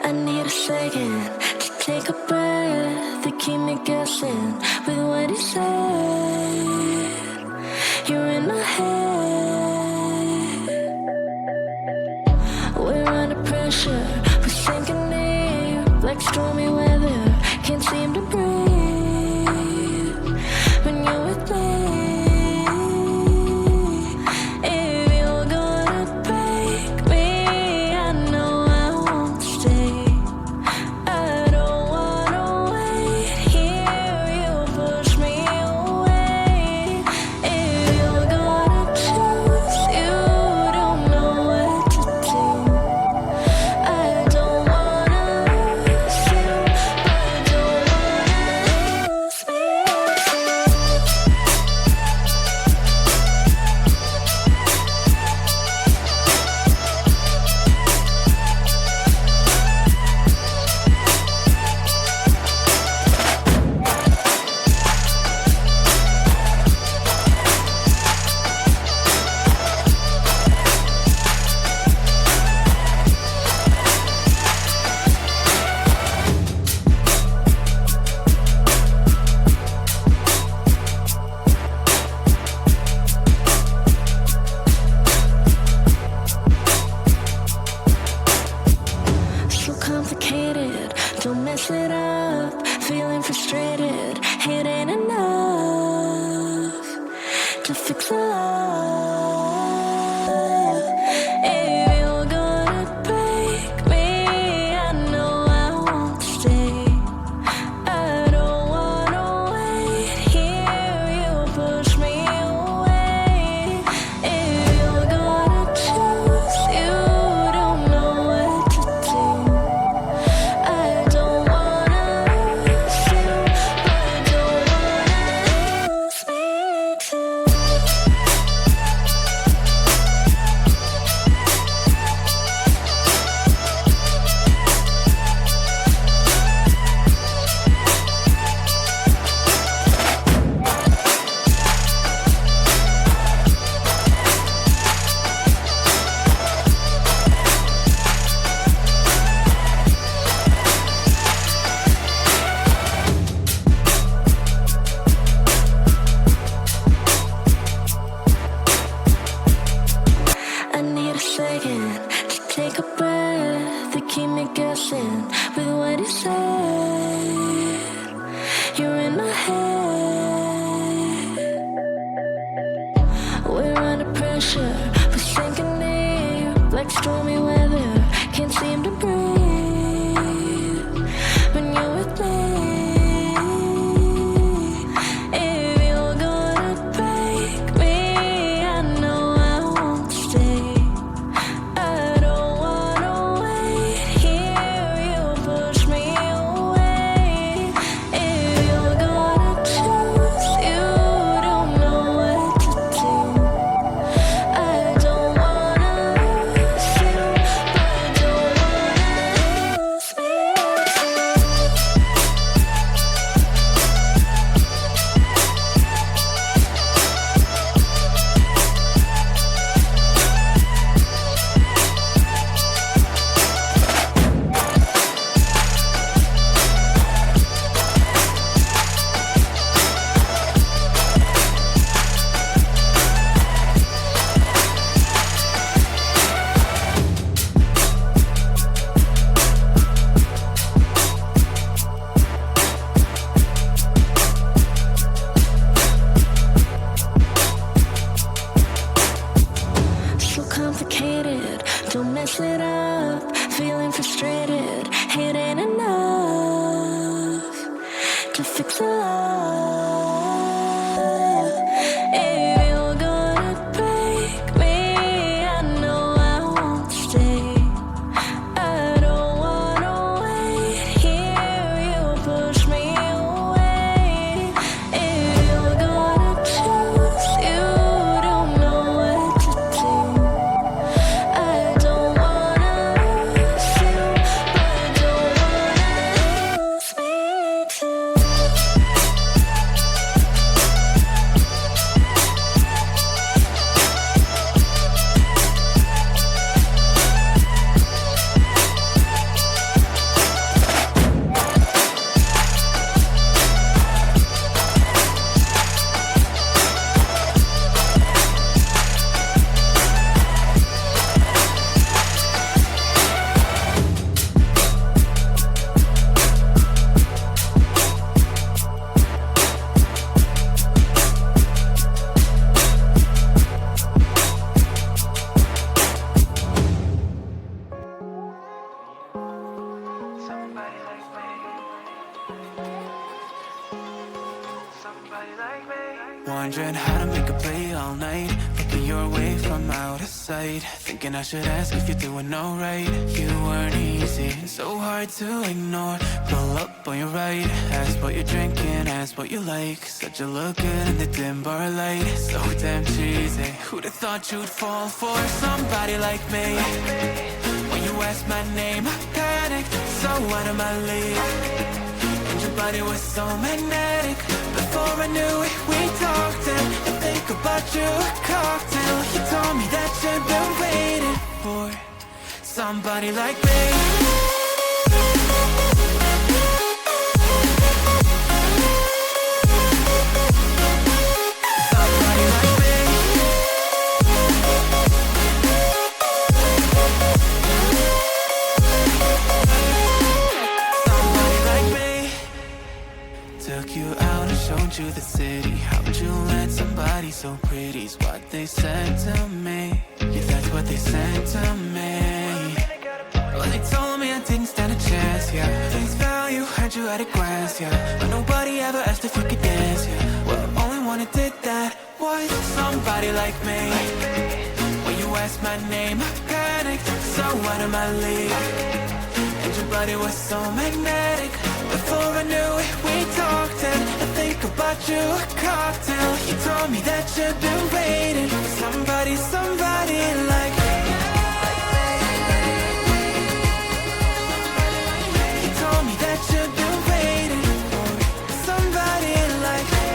I need a second to take a breath, to keep me guessing with what he said. You're in my head. We're under pressure, we're sinking near, like stormy weather. Can't seem to breathe when you're with me. Don't mess it up, feeling frustrated. It ain't enough to fix a love. If you're gonna break me, I know I won't stay. I don't wanna wait here, you push me away. If you're gonna choose, you don't know what to do. To take a breath, to keep me guessing with what he said. You're in my head. We're under pressure, we're sinking near, like stormy weather. Can't seem to breathe when you're with me. Don't mess it up, feeling frustrated. It ain't enough to fix a love. If you're gonna break me, I know I won't stay. I don't wanna wait here, you push me away. If you're gonna choose, you don't know what to do. I Wondering how to make a play all night, looking your way from out of sight, thinking I should ask if you're doing alright. You weren't easy, so hard to ignore. Pull up on your right, ask what you're drinking, ask what you like. Said you look good in the dim bar light, so damn cheesy. Who'd have thought you'd fall for somebody like me? When you asked my name, I panicked, so out of my league. And your body was so magnetic. Before I knew it, we talked, and I think about you a cocktail. You told me that you've been waiting for somebody like me. Somebody like me. Somebody like me. Took you out and showed you the city. How'd you let somebody so pretty's what they said to me? Yeah, that's what they said to me. Well, they told me I didn't stand a chance, yeah. Face value, heard you at a glance, yeah. But nobody ever asked if you could dance, yeah. Well, the only one who did that was somebody like me. When you asked my name, I panicked, so out of my league. And your body was so magnetic. Before I knew it, we talked, and I think about you a cocktail. You told me that you've been waiting for somebody, somebody like me. You told me that you've been waiting for somebody like me.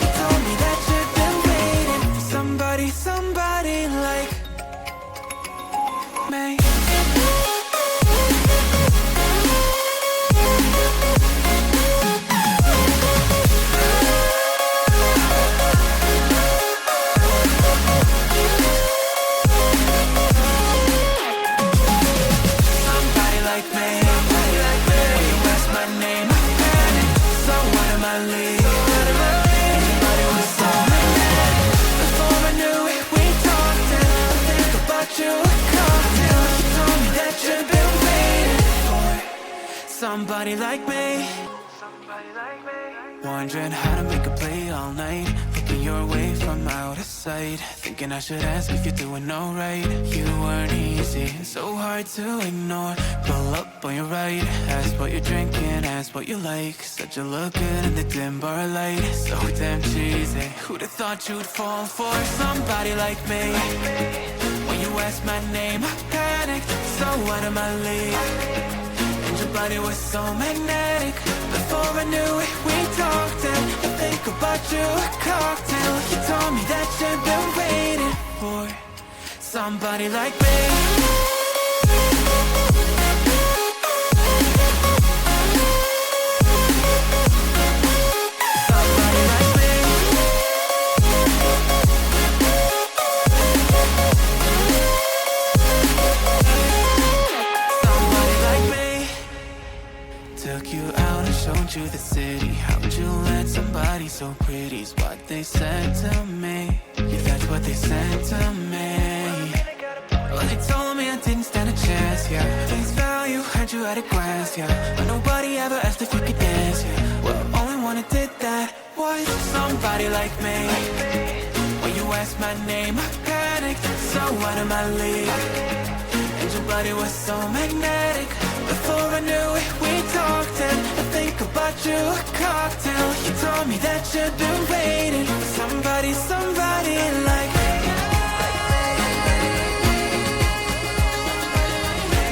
You told me that you've been waiting for somebody, somebody like me. Somebody like me. Wondering how to make a play all night, looking your way from out of sight, thinking I should ask if you're doing alright. You weren't easy, so hard to ignore. Pull up on your right, ask what you're drinking, ask what you like. Said you look good in the dim bar light, so damn cheesy. Who'd have thought you'd fall for somebody like me? When you asked my name, I panicked, so out of my league. Your body was so magnetic. Before I knew it, we talked, and I think about you a cocktail. You told me that you've been waiting for somebody like me. Somebody like me. Somebody like me. Took you out and showed you the city. How'd you let somebody so pretty's what they said to me? Yeah, that's what they said to me. Well, they told me I didn't stand a chance, yeah. Face value, heard you at a glance, yeah. But nobody ever asked if you could dance, yeah. Well, the only one who did that was somebody like me. When you asked my name, I panicked, so out of my league. And your body was so magnetic. Before I knew it, we talked, and I think about you a cocktail. You told me that you've been waiting for somebody, somebody like me.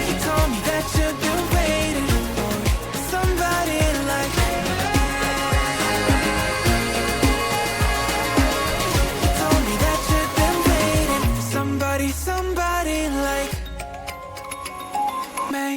You told me that you've been waiting for somebody like me. You told me that you've been waiting for somebody, somebody like me.